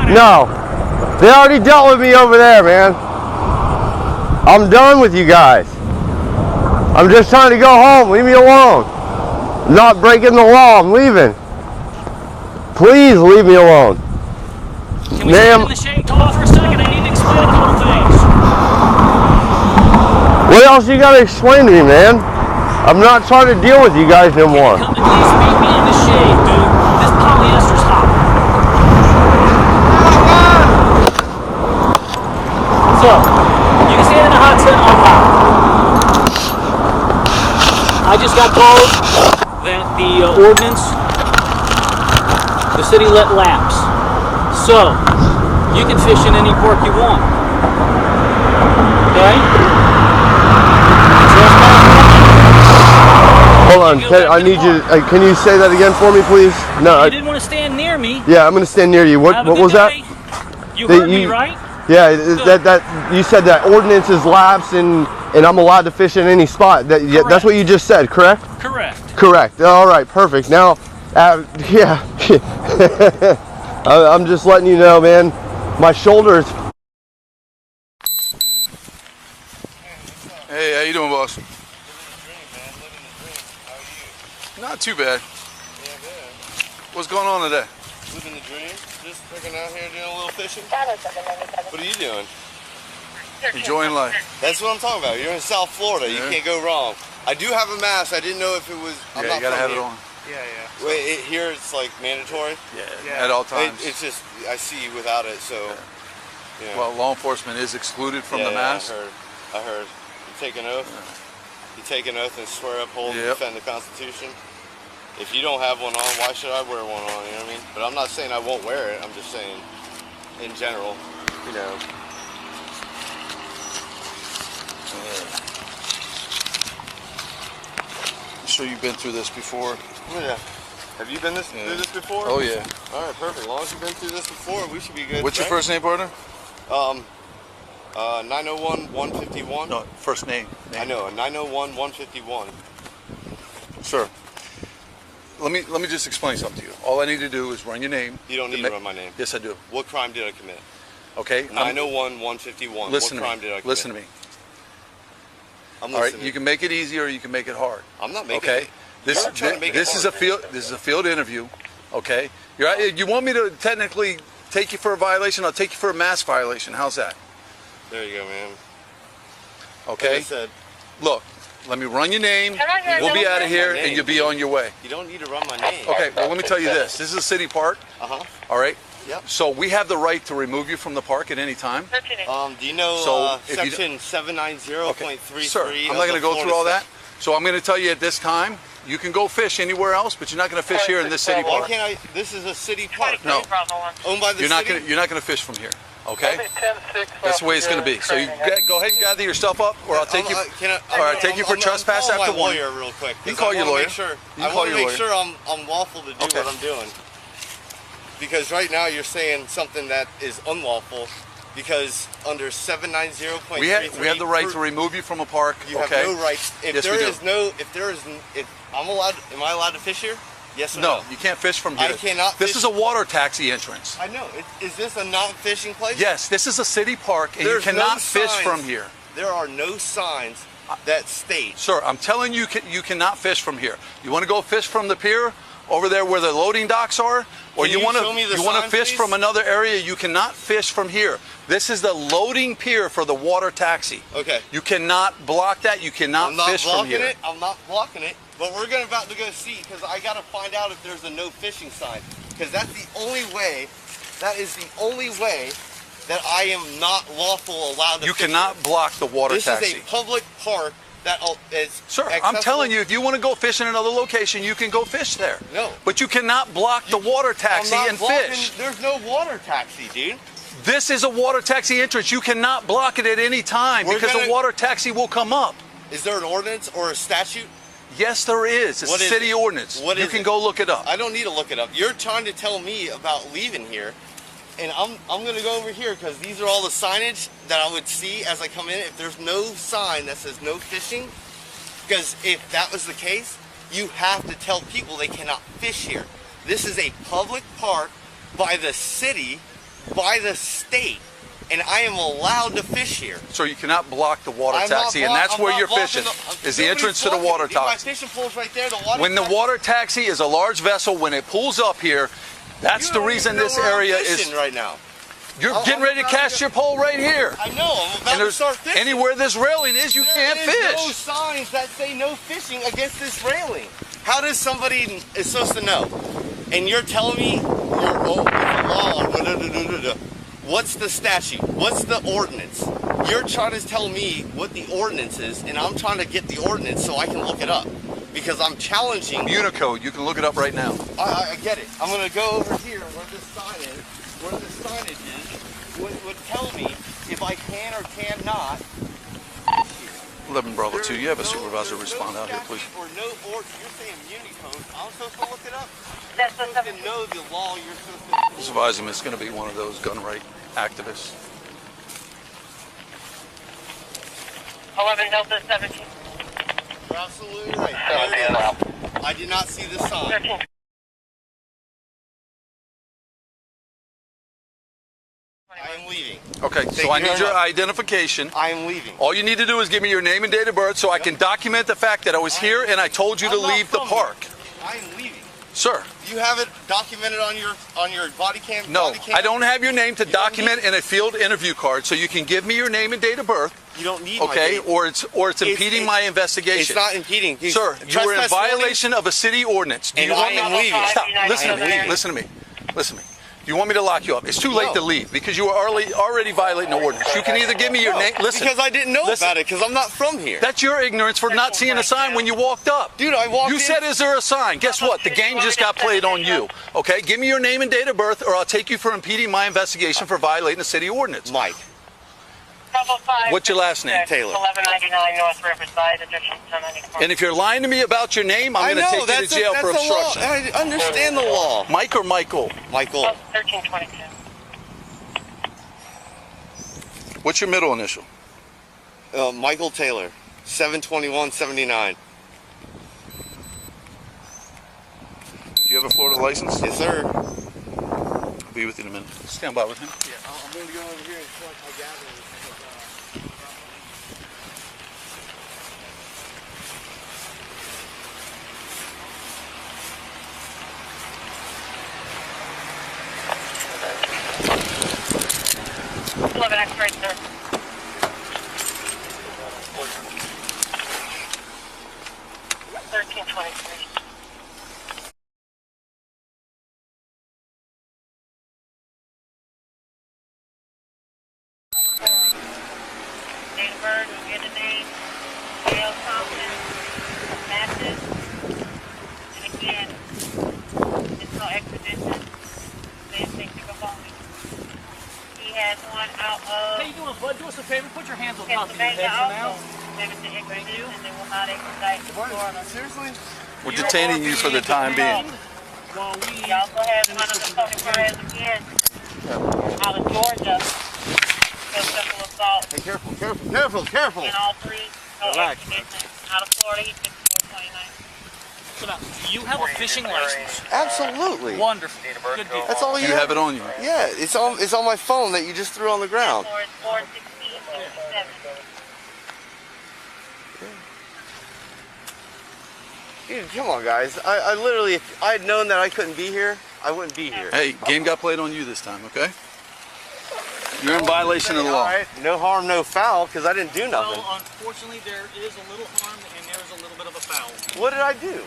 No. They already dealt with me over there, man. I'm done with you guys. I'm just trying to go home. Leave me alone. I'm not breaking the law. I'm leaving. Please leave me alone. Can we stand in the shade? Come on for a second. I need to explain a couple things. What else you gotta explain to me, man? I'm not trying to deal with you guys no more. Come at least meet me in the shade, dude. This polyester's hot. So, you can stand in the hot sun on top. I just got told that the ordinance, the city let lapse. So, you can fish in any park you want. Okay? Hold on, I need you, can you say that again for me, please? No. You didn't want to stand near me. Yeah, I'm going to stand near you. What was that? You heard me, right? Yeah, that you said that ordinance is lapsed and I'm allowed to fish in any spot. That's what you just said, correct? Correct. Correct. All right, perfect. Now, yeah. I'm just letting you know, man. My shoulders. Hey, how you doing, boss? Living the dream, man. Living the dream. How are you? Not too bad. Yeah, good. What's going on today? Living the dream. Just freaking out here doing a little fishing. What are you doing? Enjoying life. That's what I'm talking about. You're in South Florida. You can't go wrong. I do have a mask. I didn't know if it was. Yeah, you gotta have it on. Yeah, yeah. Wait, here it's like mandatory. Yeah, at all times. It's just I see you without it, so. Yeah. Well, law enforcement is excluded from the mask. I heard. You take an oath. You take an oath and swear uphold and defend the Constitution. If you don't have one on, why should I wear one on? You know what I mean? But I'm not saying I won't wear it. I'm just saying, in general, you know. I'm sure you've been through this before. Yeah. Have you been through this before? Oh yeah. All right, perfect. As long as you've been through this before, we should be good. What's your first name, partner? 901-151. No, first name. I know, 901-151. Sir. Let me just explain something to you. All I need to do is run your name. You don't need to run my name. Yes, I do. What crime did I commit? Okay. 901-151. Listen what crime did I commit? Listen to me. I'm all listening. right. You can make it easy or you can make it hard. I'm not making it. Okay. This is a field. This is a field interview. Okay. You want me to technically take you for a violation? I'll take you for a mask violation. How's that? There you go, man. Okay. Like I said, look. Let me run your name. We'll be out of here, and you'll be on your way. You don't need to run my name. Okay, well, let me tell you this. This is a city park. All right? Yep. So we have the right to remove you from the park at any time. Do you know section 790.33? Sir, I'm not going to go through all that. So I'm going to tell you at this time, you can go fish anywhere else, but you're not going to fish here in this city park. Why can't I? This is a city park. No. Owned by the city? You're not going to fish from here. Okay? That's the way it's going to be. So you go ahead and gather yourself up, or I'll take you. All right, take you for trespass after one. Lawyer real quick. You can call your lawyer. I want to make sure I'm lawful to do what I'm doing. Because right now you're saying something that is unlawful. Because under 790.33, we have the right to remove you from a park. You have no rights. Am I allowed to fish here? Yes or no? No, you can't fish from here. I cannot. This is a water taxi entrance. I know. Is this a non-fishing place? Yes, this is a city park, and you cannot fish from here. There are no signs that state. Sir, I'm telling you, you cannot fish from here. You want to go fish from the pier over there where the loading docks are, or you want to fish from another area? You cannot fish from here. This is the loading pier for the water taxi. Okay. You cannot block that. You cannot fish from here. I'm not blocking it. But we're about to go see, because I got to find out if there's a no fishing sign. Because that's the only way, that is the only way that I am not lawful allowed to fish. You cannot block the water taxi. This is a public park that is Sir, accessible. I'm telling you, if you want to go fish in another location, you can go fish there. No. But you cannot block the water taxi and fish. There's no water taxi, dude. This is a water taxi entrance. You cannot block it at any time because the water taxi will come up. Is there an ordinance or a statute? Yes, there is. It's a city ordinance. You can go look it up. I don't need to look it up. You're trying to tell me about leaving here, and I'm going to go over here because these are all the signage that I would see as I come in. If there's no sign that says no fishing, because if that was the case, you have to tell people they cannot fish here. This is a public park by the city by the state, and I am allowed to fish here. So you cannot block the water I'm not taxi, and block- that's I'm where not you're blocking fishing, the- is the nobody's entrance to the blocking water it. My taxi. fishing pole's right there. The water When the taxi- water taxi is a large vessel, when it pulls up here, that's You the don't reason even know this where I'm area fishing is. right now. You're I'm getting ready to about to cast go- your pole right here. I know. I'm about And to there's start fishing. anywhere this railing is, you can't There is no fish. signs that say no fishing against this railing. How does somebody is supposed to know? And you're telling me you're it's a law. What's the statute? What's the ordinance? You're trying to tell me what the ordinance is, and I'm trying to get the ordinance so I can look it up. Because I'm challenging. Unicode, you can look it up right now. I get it. I'm gonna go over here where this sign is, where the signage is, would tell me if I can or cannot. 11 Bravo 2, you have a There's supervisor there's respond out here, statute please. Or no order. You're saying Unicode. I'm supposed to look it up. You're supposed to know the law. You're supposed to. Just advise him it's going to be one of those gun right activists. 11 Delta 17. You're absolutely right. There it is. I did not see the sign. 13. I am leaving. Okay, Thank so I you need very your much. identification. I am leaving. All you need to do is give me your name and date of birth so I can document the fact that I was here and I told you to I'm not leave the from park. here. I am leaving. Sir, You have it documented on your body cam? no, body cam? I don't have your name to You don't document in a field interview card, so you can give me your name and date of birth, You don't need my okay, date. or it's impeding my investigation. It's not impeding. Sir, you were in Trespass violation of a city ordinance. Do And you want I me am leaving. Stop. Listen to I am me. leaving. Listen to me. Listen to me. Do you want me to lock you up? It's too late No. to leave because you were already violating the ordinance. You can either give me your No, name. Listen. because I didn't know Listen. about it because I'm not from here. That's your ignorance for not seeing a sign when you walked up. Dude, I walked You in. said, is there a sign? Guess what? The game just got played on you. Okay, give me your name and date of birth or I'll take you for impeding my investigation for violating the city ordinance. Mike. Bravo 5. What's your last name? Taylor. 1199 North Riverside, addition 1094. And if you're lying to me about your name, I'm going to take you to jail for that's the law. obstruction. I understand the law. Mike or Michael? Michael. 1322. What's your middle initial? Michael Taylor. 72179. Do you have a Florida license? Yes, sir. I'll be with you in a minute. Stand by with him. Yeah, I'm going to go over here and collect my gathering. X-ray, sir. Thirteen 23. Date of birth, get a name, Dale Thompson, matches, and again, it's no exhibition, same thing to go home. He has one out How you of doing, bud? Do us a favor. Put your hands on top of your Pennsylvania head for now. also. Maybe it's an exhibition, and they will not extradite to Florida. Seriously? We're detaining you for the time being. While we He also has one of the Tony Perez again, out of Georgia. So simple assault. Hey, careful, careful, careful, careful. And all three, no Relax, extradition. Out of Florida, he's 5429. So now, do you have a fishing license? Absolutely. Wonderful. Good deal. That's all Do you you have it on you? Yeah, it's on my phone that you just threw on the ground. Or it's 41667. Dude, come on, guys. I literally, if I had known that I couldn't be here, I wouldn't be here. Hey, game got played on you this time, okay? You're in violation of the All law. right, no harm, no foul, because I didn't do nothing. Well, unfortunately, there is a little harm and there is a little bit of a foul. What did I do?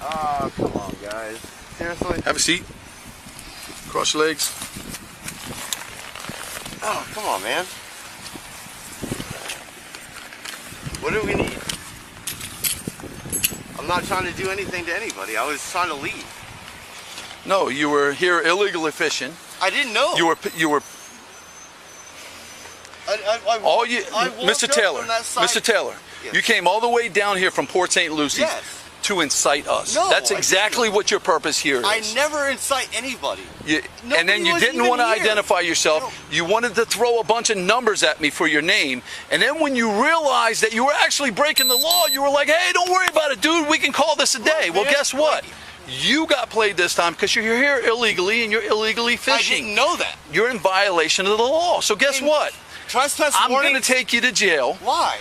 Oh, come on, guys. Seriously? Have a seat. Cross your legs. Oh, come on, man. What do we need? I'm not trying to do anything to anybody. I was trying to leave. No, you were here illegally fishing. I didn't know. You were I all you, I walked Mr. up Taylor, from that side. Mr. Taylor. Yes. You came all the way down here from Port St. Lucie Yes. to incite us. No, That's exactly what your purpose here is. I never incite anybody. And then you Nobody didn't was want to even here. identify yourself. No. You wanted to throw a bunch of numbers at me for your name. And then when you realized that you were actually breaking the law, you were like, hey, don't worry about it, dude. We can call this a day. Well, man, guess what? You got played this time because you're here illegally and you're illegally fishing. I didn't know that. You're in violation of the law. So guess what? Trespass I'm warning. going to take you to jail Why?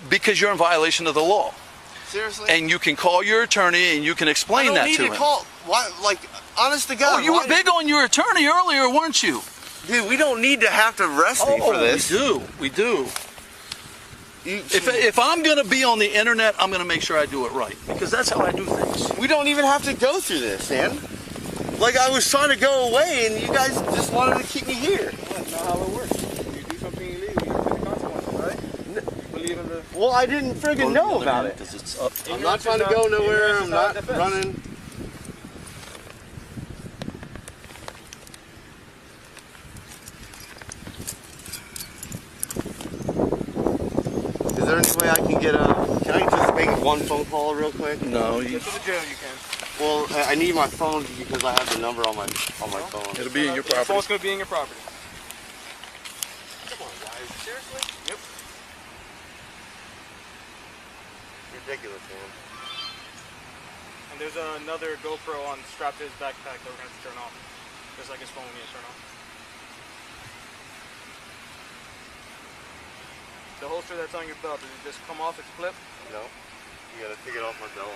because you're in violation of the law. Seriously? And you can call your attorney and you can explain that to him. I don't need to call. Why? Like, honest to God. Oh, you were big on your attorney earlier, weren't you? Dude, we don't need to have to arrest me for this. We do. We do. If I'm going to be on the internet, I'm going to make sure I do it right because that's how I do things. We don't even have to go through this, man. Like, I was trying to go away and you guys just wanted to keep me here. That's not how it works. You do something illegal, you pay the consequences, right? You believe in the... Well, I didn't friggin' know about it. It's up. I'm not trying to go nowhere. I'm not running. Is there any way I can get can I just make one phone call real quick? No, you, Get to the jail, you can. Well, I need my phone because I have the number on my phone. it'll be in your Your property. phone's gonna be in your property. Come on, guys. Seriously? Yep. Ridiculous, man. And there's another GoPro strapped to his backpack that we're gonna have to turn off. Just like his phone we need to turn off. The holster that's on your belt, does it just come off its clip? No. You gotta take it off my belt.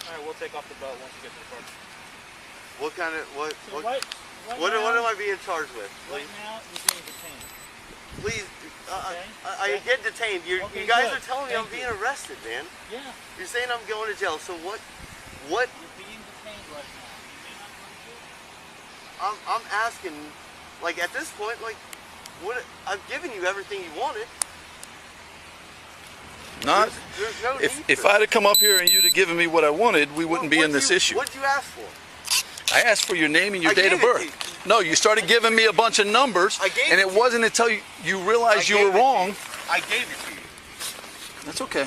Alright, we'll take off the belt once you get to the car. What kind of what Right am I being charged with? Right Please, now, you're being detained. please. Okay. I get detained. You Okay, guys good. are telling me I'm Thank being arrested, man. Yeah, You're saying I'm going to jail. So what? you're being detained right now. You may not go to jail. I'm asking, like at this point, like what? I've given you everything you wanted. Not There's no need if for I'd have come up here and you'd have given me what I wanted, we wouldn't be in this issue. What'd you ask for? I asked for your name and your I date of gave it birth. to you. No, you started giving me a bunch of numbers, I gave and it it to you. wasn't until you realized you I were gave it to wrong. you. I gave it to you. That's okay.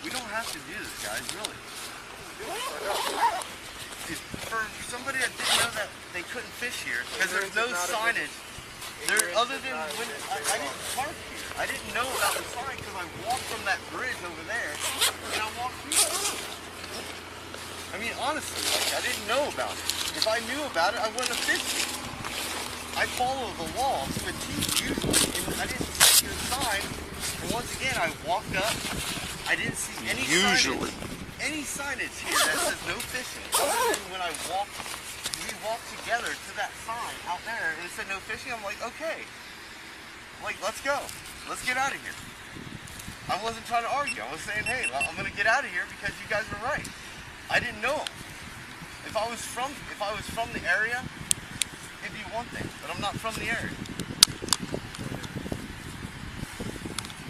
We don't have to do this, guys. Really. For somebody that didn't know that they couldn't fish here, because there's no signage. There, other than when I didn't park here. I didn't know about the sign because I walked from that bridge over there and I walked through it. I mean, honestly, like, I didn't know about it. If I knew about it, I wouldn't have fished it. I follow the law to a T usually, and I didn't see the sign. And once again, I walked up. I didn't see any Usually. any signage here that says no fishing. Other than when we walked together to that sign out there and it said no fishing, I'm like, okay. Like, let's go. Let's get out of here. I wasn't trying to argue. I was saying, hey, I'm gonna get out of here because you guys were right. I didn't know. If I was from the area, it'd be one thing, but I'm not from the area.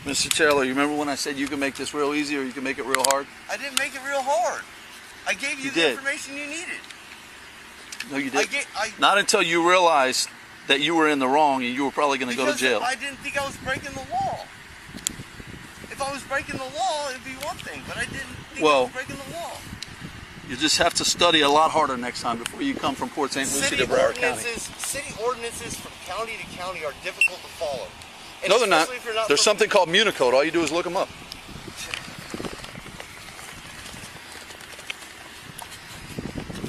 Mr. Taylor, you remember when I said you can make this real easy or you can make it real hard? I didn't make it real hard. I gave you You the did. information you needed. No, you didn't. I Not until you realized that you were in the wrong and you were probably going to go to Because jail. I didn't think I was breaking the law. If I was breaking the law, it'd be one thing, but I didn't think I was breaking the law. You just have to study a lot harder next time before you come from Port St. Lucie to Broward County. City ordinances from county to county are difficult to follow. And No, they're not. especially if you're There's from- something called Municode. All you do is look them up.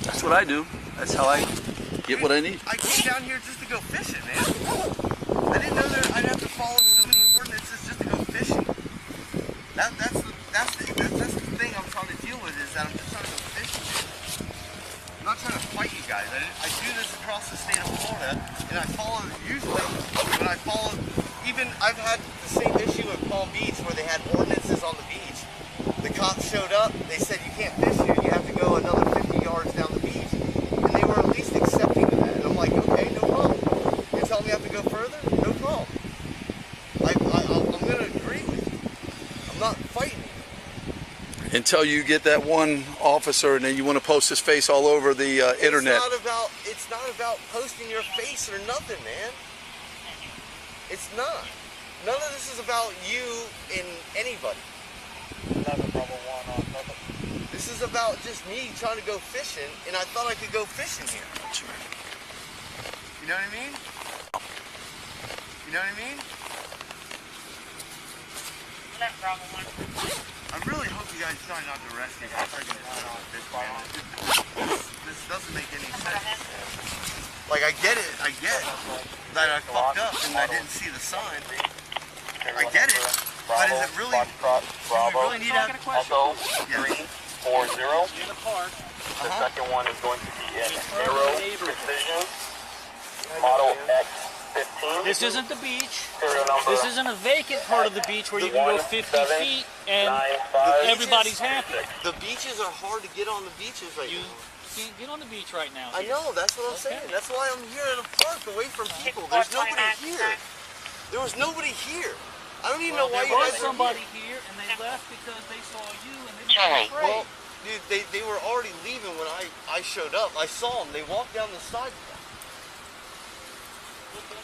That's what I do. That's how I get what I need. I came down here just to go fishing, man. I didn't know that I'd have to follow so many ordinances just to go fishing. That's the thing I'm trying to deal with is that I'm just trying to go fishing. I'm not trying to fight you guys. I do this across the state of Florida, and I follow usually when I follow. Even I've had the same issue in Palm Beach where they had ordinances on the beach. The cops showed up. They said you can't fish here. You have to go another 50 yards down the beach, and they were at least accepting of that. And I'm like, okay, no problem. You tell me I have to go further? No problem. I'm going to agree with you. I'm not fighting you. Until you get that one officer and then you want to post his face all over the internet. It's not about posting your face or nothing, man. It's not. None of this is about you and anybody. This is about just me trying to go fishing, and I thought I could go fishing here. You know what I mean? You know what I mean? Left, Bravo 1. I really hope you guys try not to arrest me for freaking this, man. This doesn't make any sense. Like, I get it that I fucked up and I didn't see the sign. I get it, but is it really, do we really need to have, Echo 340. In the park. The second one is going to be an Aero Precision Model X15. This isn't the beach. Serial number This isn't a vacant part of the beach where you can go 50 feet and 1795. everybody's happy. the beaches are hard to get on the beaches right You now. can't get on the beach right now. I know, that's what I'm saying. That's why I'm here at a park away from people. There's nobody here. There was nobody here. I don't even know why There you was guys are somebody here. here and they left because they saw you and they were afraid. Well, dude, they were already leaving when I showed up. I saw them. They walked down the sidewalk.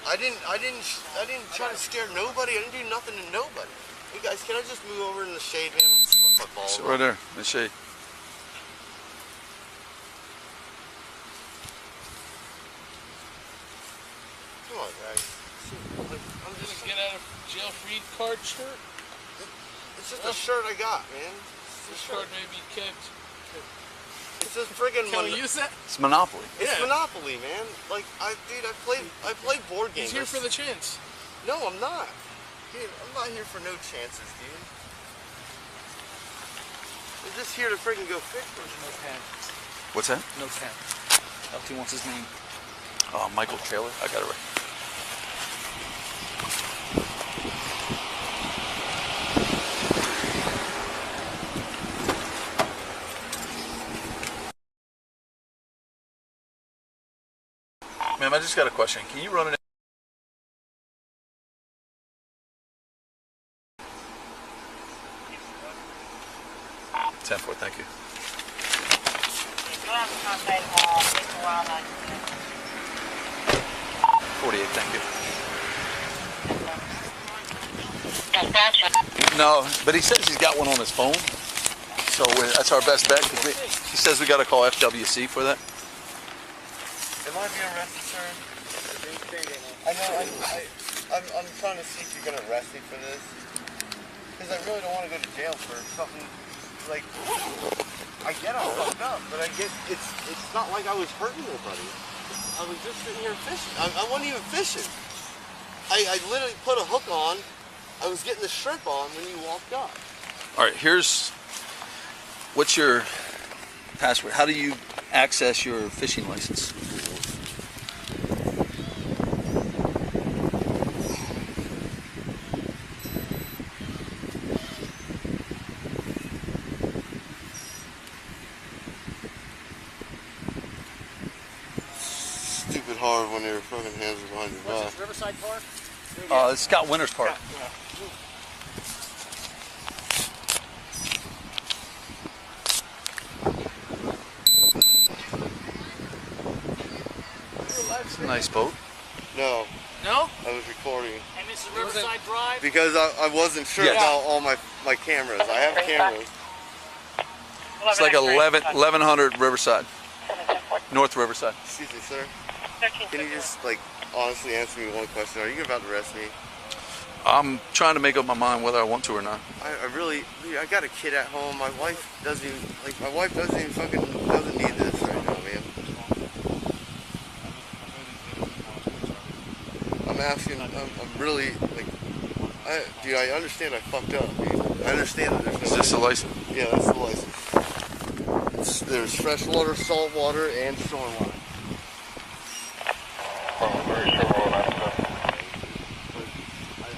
I didn't try to scare nobody. I didn't do nothing to nobody. Hey guys, can I just move over in the shade, man? I'm sweating my balls. Sit right there in the shade. Come on, guys. I'm just Get out of jail free card shirt. It's just a shirt I got, man. This card may be kept. It's just friggin' Can we use that? It's Monopoly. It's Yeah. Monopoly, man. Like I played board games. He's here for the chance. No, I'm not. Dude, I'm not here for no chances, dude. I'm just here to friggin' go fishing. No pen. What's that? No pen. LT wants his name. Michael Taylor. I got it right. Ma'am, I just got a question. Can you run it? 10-4, thank you. You have to contact Mr. Wildlife. 48, thank you. Dispatcher. No, but he says he's got one on his phone. So that's our best bet. 'Cause he says we got to call FWC for that. Am I being arrested, sir? I know. I'm trying to see if you're gonna arrest me for this, because I really don't want to go to jail for something like. I get I fucked up, but I get it's not like I was hurting nobody. I was just sitting here fishing. I wasn't even fishing. I literally put a hook on. I was getting the shrimp on when you walked up. All right, what's your password? How do you access your fishing license? Stupid hard when your fucking hands are behind your What's back. this, Riverside Park? It's Scott Winters Park. Yeah. It's a nice boat. No, No? I was recording And this is Riverside Drive? because I wasn't sure Yes. about all my cameras. I have cameras. It's like 1100 Riverside, North Riverside. Excuse me, sir. Can you just like honestly answer me one question? Are you about to arrest me? I'm trying to make up my mind whether I want to or not. I got a kid at home. My wife doesn't even doesn't need this right now, man. I'm asking. I'm really like, dude. I understand I fucked up, dude. I understand that there's no. Is this a license? Yeah, that's the license. There's freshwater, saltwater, and shoreline.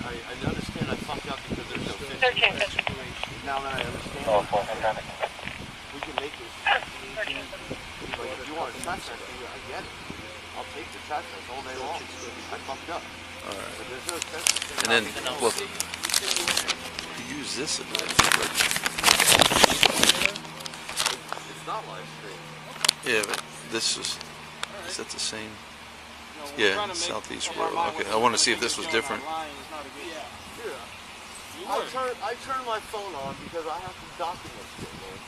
I understand I fucked up because there's no fish. Now that I understand, we can make this. Like, if you want to trespass, I get it. I'll take the trespass all day long. I fucked up. All right. But there's no trespass. And then, look, you use this as It's not live stream. yeah, but this is that the same? No, Yeah, trying to make Southeast up our Road. mind Okay, what I want to you're see if this was doing different. online is not a good- I turn my phone on because I have to document shit, man.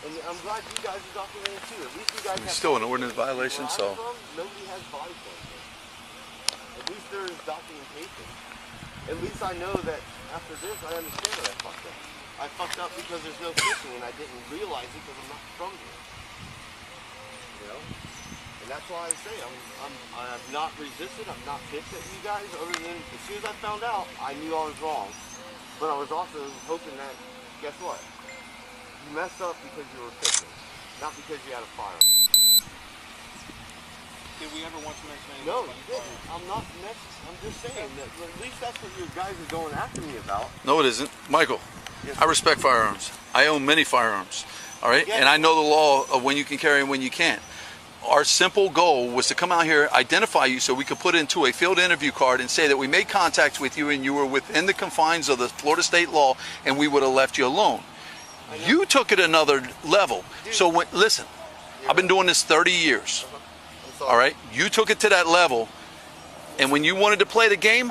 And I'm glad you guys are documenting too. At least you guys It's have still an body ordinance cams. violation, Where so. I'm from, nobody has body cams. At least there is documentation. At least I know that after this, I understand that I fucked up. I fucked up because there's no fishing, and I didn't realize it because I'm not from here. You know? And that's why I say I've not resisted. I'm not pissed at you guys. Other than as soon as I found out, I knew I was wrong. But I was also hoping that, guess what? You messed up because you were fishing, not because you had a firearm. Did we ever once mention anything? No, you didn't. I'm not next. I'm just saying that at least that's what you guys are going after me about. No, it isn't. Michael, I respect firearms. I own many firearms. All right? Yeah. And I know the law of when you can carry and when you can't. Our simple goal was to come out here, identify you so we could put into a field interview card and say that we made contact with you and you were within the confines of the Florida state law and we would have left you alone. You took it another level. So listen, I've been doing this 30 years. All right? You took it to that level, and when you wanted to play the game,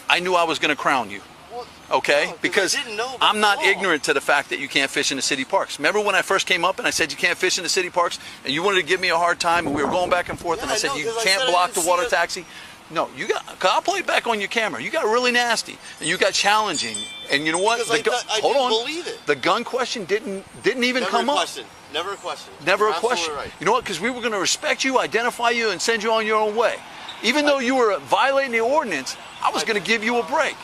I knew I was going to crown you. Okay? Because I'm not ignorant to the fact that you can't fish in the city parks. Remember when I first came up and I said you can't fish in the city parks, and you wanted to give me a hard time, and we were going back and forth, and I said you can't block the water taxi? No, you got. Cause I'll play it back on your camera. You got really nasty, and you got challenging, and you know what? Hold on. Believe it. The gun question didn't even come up. Never a question. Never You're a question. right. You know what? Because we were going to respect you, identify you, and send you on your own way. Even though you were violating the ordinance, I was going to give you a break.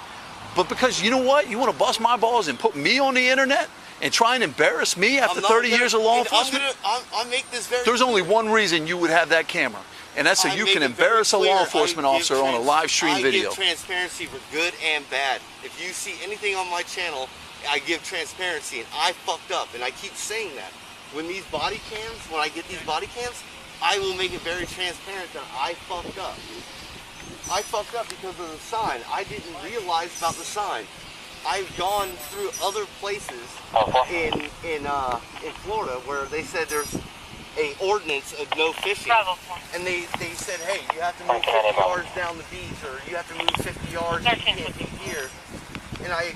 But because you know what? You want to bust my balls and put me on the internet and try and embarrass me after 30 years of law enforcement? I make this very There's only one reason you would have that camera, and that's so you can embarrass a law enforcement officer on a live stream video. I give transparency for good and bad. If you see anything on my channel, I give transparency, and I fucked up, and I keep saying that. When these body cams, when I get these body cams, I will make it very transparent that I fucked up. I fucked up because of the sign. I didn't realize about the sign. I've gone through other places in Florida where they said there's a ordinance of no fishing, and they said, hey, you have to move 50 yards down the beach, or you have to move 50 yards, you can't be here. And I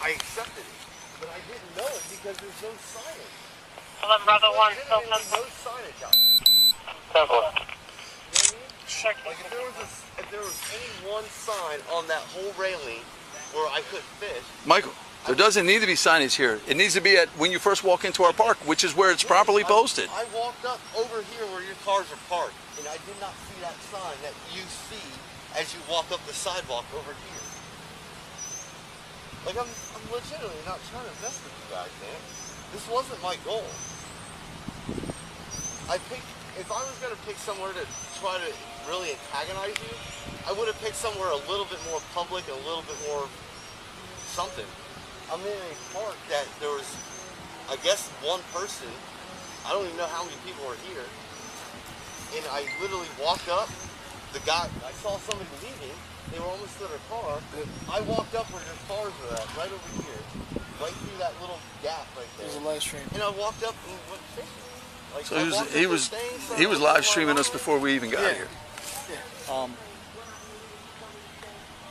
accepted it, but I didn't know it because there's no signage. 11 Bravo 1, still There's no signage out there. Like if there was any one sign on that whole railing where I could fish. Michael, there doesn't need to be signage here. It needs to be at when you first walk into our park, which is where it's properly posted. I walked up over here where your cars are parked, and I did not see that sign that you see as you walk up the sidewalk over here. Like I'm legitimately not trying to mess with you guys, man. This wasn't my goal. If I was going to pick somewhere to try to really antagonize you, I would have picked somewhere a little bit more public and a little bit more something. I'm in a park that there was, I guess, one person. I don't even know how many people were here. And I literally walked up. I saw somebody leaving. They were almost to their car. I walked up where their cars were at, right over here. Right through that little gap right there. There's a live stream. And I walked up and went fishing. Like, So he was live streaming us before we even got here.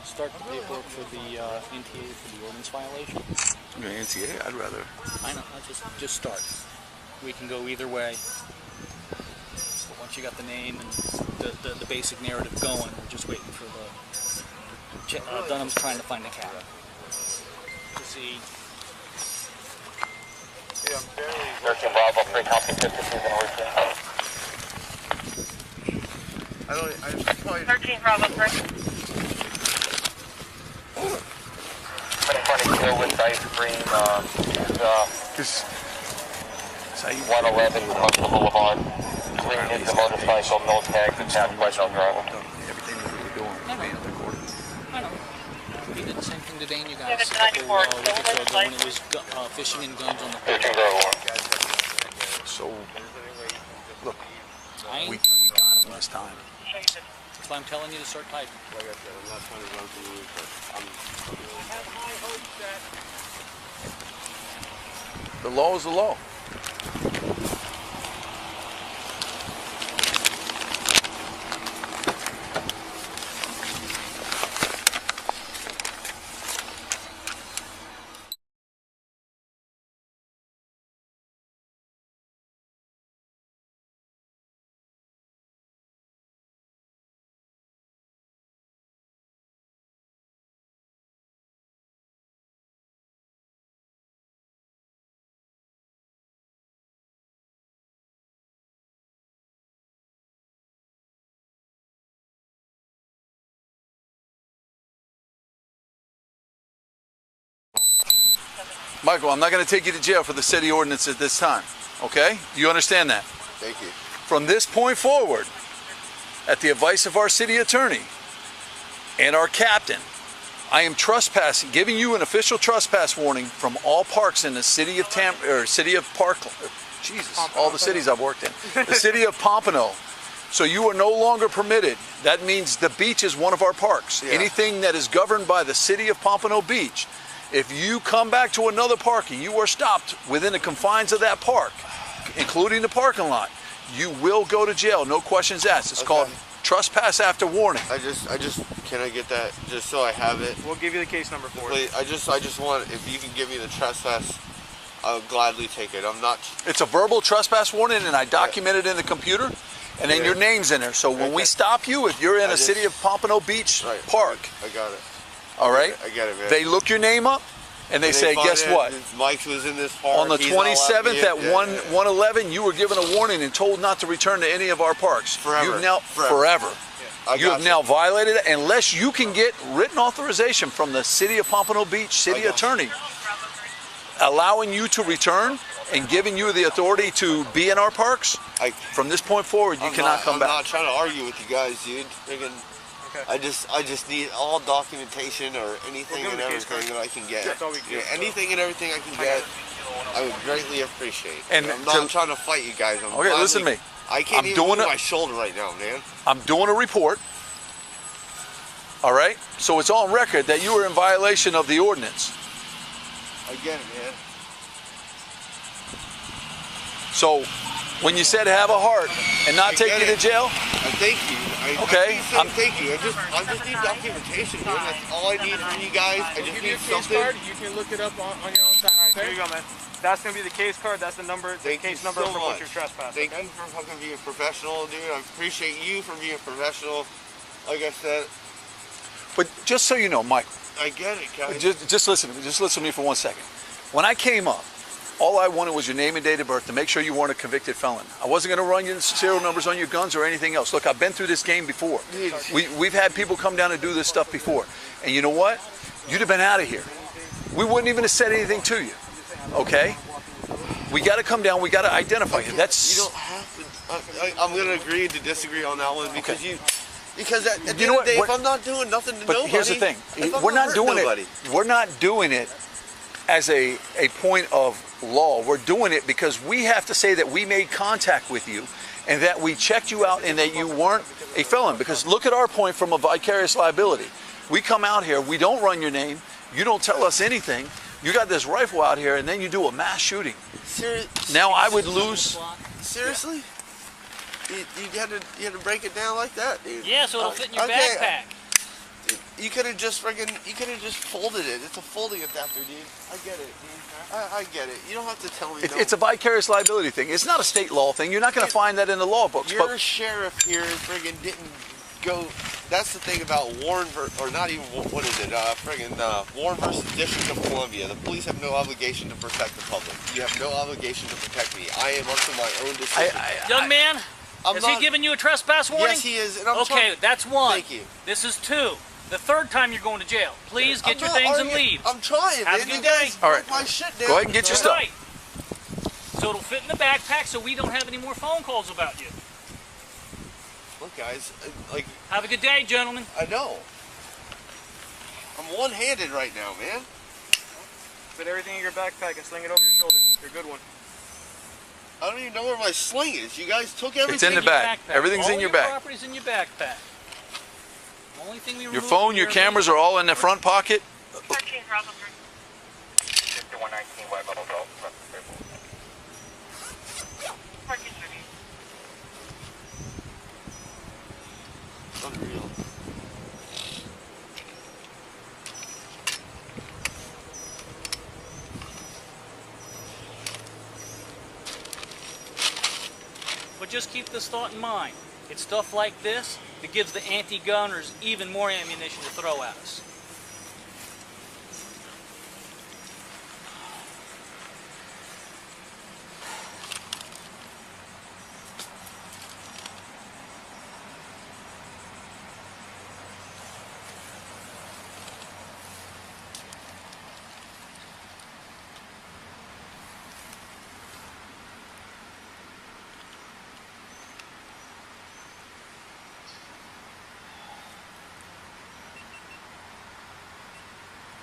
Start the paperwork for the NTA for the ordinance violation. Okay, NTA, I'd rather. I know, just start. We can go either way. But once you got the name and the basic narrative going, we're just waiting for the Dunham's trying to find the cat to see. Yeah, I'm barely. 13 Bravo, 3 copy, 52 in routine. I probably. 13 Bravo 3. In front of you with ice cream, This, 111 Coastal Boulevard. Green is the motorcycle, no tags attached by no driver. everything that we were doing was being recorded. I know. We did the same thing today, and you Yeah, guys it's 94, weeks ago when it was fishing and guns on the 13 Bravo 1. So, look, I we got him this time. That's why I'm telling you to start typing. Like I said, I'm not trying to run from you, but I have high hopes that The law is the law. Michael, I'm not going to take you to jail for the city ordinance at this time. Okay? You understand that? Thank you. From this point forward, at the advice of our city attorney and our captain, I am trespassing, giving you an official trespass warning from all parks in the city of Jesus, all the cities I've worked in. The city of Pompano. So you are no longer permitted. That means the beach is one of our parks. Yeah. Anything that is governed by the city of Pompano Beach, if you come back to another park and you are stopped within the confines of that park, including the parking lot, you will go to jail. No questions asked. It's called trespass after warning. Can I get that just so I have it? We'll give you the case number for it. Please, I just want, if you can give me the trespass, I'll gladly take it. I'm not. It's a verbal trespass warning, and I document it in the computer, and then your name's in there. So when we stop you, if you're in a city of Pompano Beach park, I got it. All right? I got it, man. They look your name up, and they say, guess what? Mike was in this park. On the 27th at 111, you were given a warning and told not to return to any of our parks. Forever. You've now, forever. You have now violated it unless you can get written authorization from the city of Pompano Beach city attorney allowing you to return and giving you the authority to be in our parks. From this point forward, you cannot come back. I'm not trying to argue with you guys, dude. Friggin', I just need all documentation or anything and everything that I can get. Anything and everything I can get, I would greatly appreciate. And I'm not trying to fight you guys. Okay, listen to me. I can't even move my shoulder right now, man. I'm doing a report. All right? So it's on record that you were in violation of the ordinance. I get it, man. So when you said have a heart and not take you to jail? Thank you. Okay. Thank you. I just need documentation, man. That's all I need from you guys. I just need something. Card. You can look it up on your own time. Okay? Here you go, man. That's going to be the case card. That's the number, case number for what you're trespassing. Thank you for fucking being professional, dude. I appreciate you for being professional. Like I said. But just so you know, Michael. I get it, guys. Just listen to me. Just listen to me for 1 second. When I came up, all I wanted was your name and date of birth to make sure you weren't a convicted felon. I wasn't going to run your serial numbers on your guns or anything else. Look, I've been through this game before. We've had people come down and do this stuff before. And you know what? You'd have been out of here. We wouldn't even have said anything to you. Okay? We got to come down. We got to identify you. That's. You don't have to. I'm going to agree to disagree on that one because Because at the end of the day, if I'm not doing nothing to nobody, here's the thing: we're not doing it. We're not doing it as a point of law. We're doing it because we have to say that we made contact with you, and that we checked you out, and that you weren't a felon. Because look at our point from a vicarious liability. We come out here, we don't run your name, you don't tell us anything. You got this rifle out here, and then you do a mass shooting. Now I would lose. Seriously? You had to break it down like that, dude. Yeah, so it'll fit in your backpack. You could have just folded it. It's a folding adapter, dude. I get it, dude. I get it. You don't have to tell me. It's a vicarious liability thing. It's not a state law thing. You're not going to find that in the law books. Your sheriff here didn't go. That's the thing about Warren, or not even, what is it? Warren versus District of Columbia. The police have no obligation to protect the public. You have no obligation to protect me. I am up to my own decision. Young man, is he giving you a trespass warning? Yes, he is. And okay, that's one. Thank you. This is two. The third time you're going to jail. Please get your things and leave. I'm trying. Have a good day. All right. My shit down. Go ahead and get your stuff. Right. So it'll fit in the backpack, so we don't have any more phone calls about you. Look, guys, have a good day, gentlemen. I know. I'm one-handed right now, man. Put everything in your backpack and sling it over your shoulder. You're a good one. I don't even know where my sling is. You guys took everything. It's in the bag. Everything's in your bag. All your property's in your backpack. Only thing we your phone, your cameras are all in the front pocket. 13 Bravo 3. 5119 White Bubble Golf. 14 Unreal. But just keep this thought in mind. It's stuff like this that gives the anti-gunners even more ammunition to throw at us.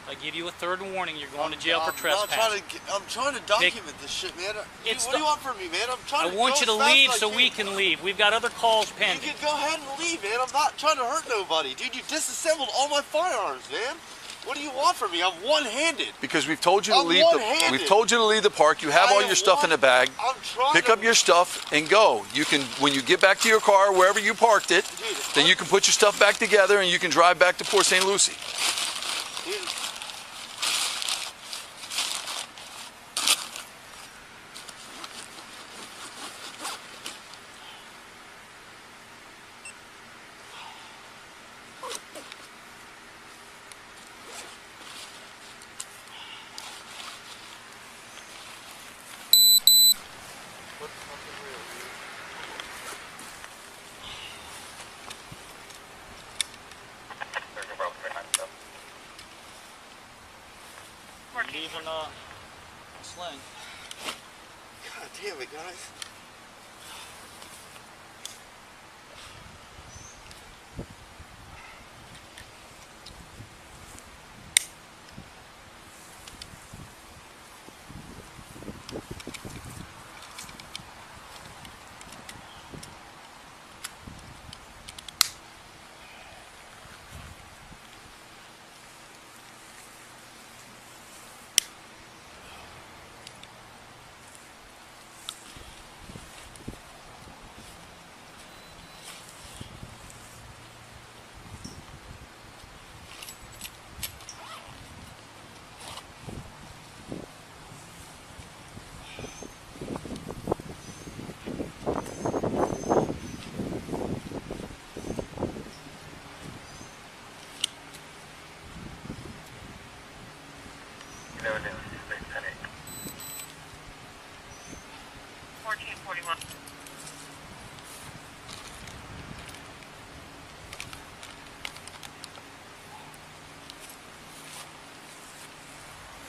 I give you a third warning. You're going to jail for trespass. I'm trying to document this shit, man. What do you want from me, man? I'm trying to. I want you to go as fast leave as I so we can leave. We've got other calls pending. You can go ahead and leave, man. I'm not trying to hurt nobody, dude. You disassembled all my firearms, man. What do you want from me? I'm one-handed. Because we've told you to leave. We've told you to leave the park. You have all your stuff in a bag. Pick up your stuff and go. You can, when you get back to your car, wherever you parked it, then you can put your stuff back together and you can drive back to Port St. Lucie. Dude. Leaving sling. God damn it, guys.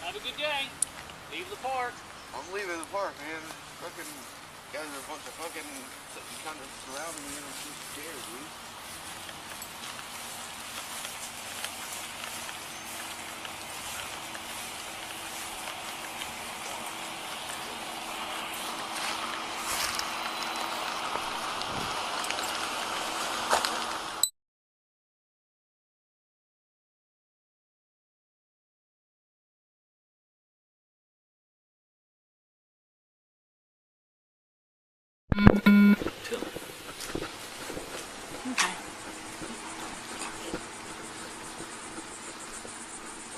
Have a good day. Leave the park. I'm leaving the park, man. Fucking guys are a bunch of fucking kind of surrounding me and I'm so scared, dude.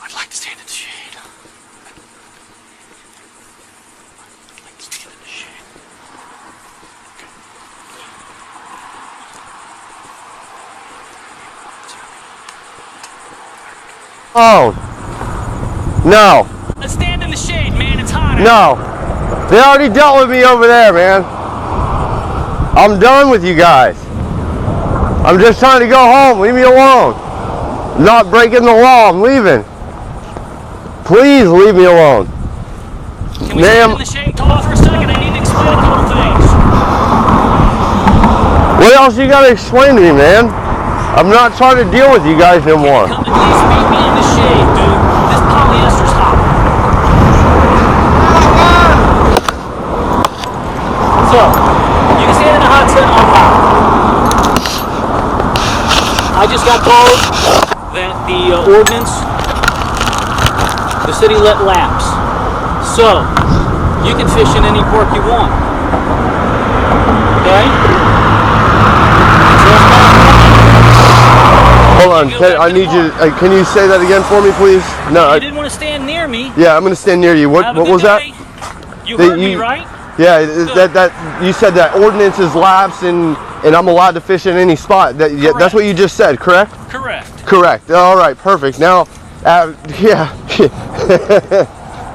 I'd like to stand in the shade. Oh. No. Let's stand in the shade, man. It's hot. No. They already dealt with me over there, man. I'm done with you guys. I'm just trying to go home. Leave me alone. I'm not breaking the law. I'm leaving. Please leave me alone. Can we stand in the shade and talk for a second? I need to explain a couple things. What else you got to explain to me, man? I'm not trying to deal with you guys no more. Come at least meet me in the shade, dude. This polyester's hot. So, you can stand in the hot sun, I'm hot. I just got told that the ordinance, the city let lapse. So, you can fish in any park you want. Okay? Hold on, I need you, can you say that again for me, please? No. You didn't want to stand near me. Yeah, I'm going to stand near you. What was that? You heard me, right? Yeah, that you said that ordinance is lapsed and I'm allowed to fish in any spot. That's what you just said, correct? Correct. Correct. All right, perfect. Now, yeah,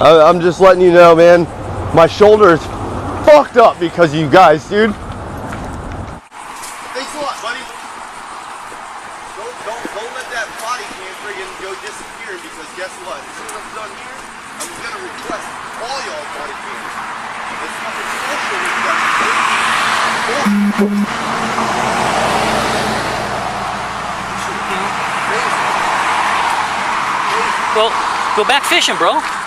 I'm just letting you know, man. My shoulder is fucked up because of you guys, dude. Thanks a lot, buddy. Don't let that body cam friggin' go disappearing because guess what? As soon as I'm done here, I'm gonna request all y'all body cams. It's fucking social request. Well, Go back fishing, bro.